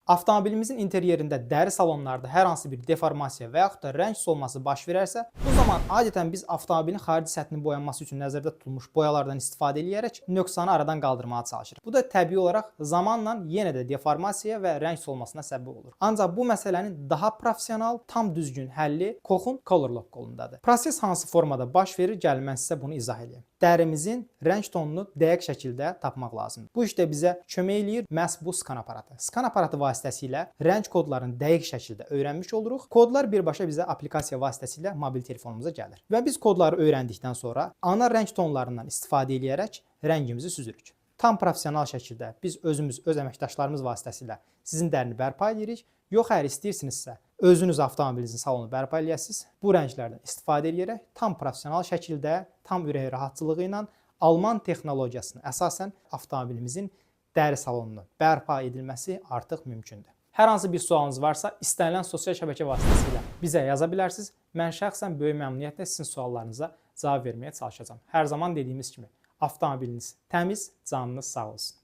Avtomobilimizin interyerində dəri salonlarda hər hansı bir deformasiya və yaxud da rəng solması baş verərsə, bu zaman adətən biz avtomobilin xarici səthinin boyanması üçün nəzərdə tutulmuş boyalardan istifadə edərək nöqsanı aradan qaldırmağa çalışırıq. Bu da təbii olaraq zamanla yenə də deformasiyaya və rəng solmasına səbəb olur. Ancaq bu məsələnin daha professional, tam düzgün həlli Koch'un Color Lock kolundadır. Proses hansı formada baş verir, gəlin mən sizə bunu izah edeyim. Dərimizin rəng tonunu dəqiq şəkildə tapmaq lazımdır. Bu işdə bizə kömək eləyir məhz bu skan aparatı. Skan aparatı vasitəsilə rəng kodlarını dəqiq şəkildə öyrənmiş oluruq. Kodlar birbaşa bizə aplikasiya vasitəsilə mobil telefonumuza gəlir. Və biz kodları öyrəndikdən sonra ana rəng tonlarından istifadə edərək rəngimizi süzürük. Tam professional şəkildə biz öz əməkdaşlarımız vasitəsilə sizin dərini bərpa edirik. Yox, əgər istəyirsinizsə, özünüz avtomobilinizin salonunu bərpa edəsiniz. Bu rənglərdən istifadə edərək tam professional şəkildə, tam ürək rahatçılığı ilə Alman texnologiyasına əsasən avtomobilimizin dəri salonunun bərpa edilməsi artıq mümkündür. Hər hansı bir sualınız varsa, istənilən sosial şəbəkə vasitəsilə bizə yaza bilərsiniz. Mən şəxsən böyük məmnuniyyətlə sizin suallarınıza cavab verməyə çalışacağam. Hər zaman dediyimiz kimi, avtomobiliniz təmiz, canınız sağ olsun.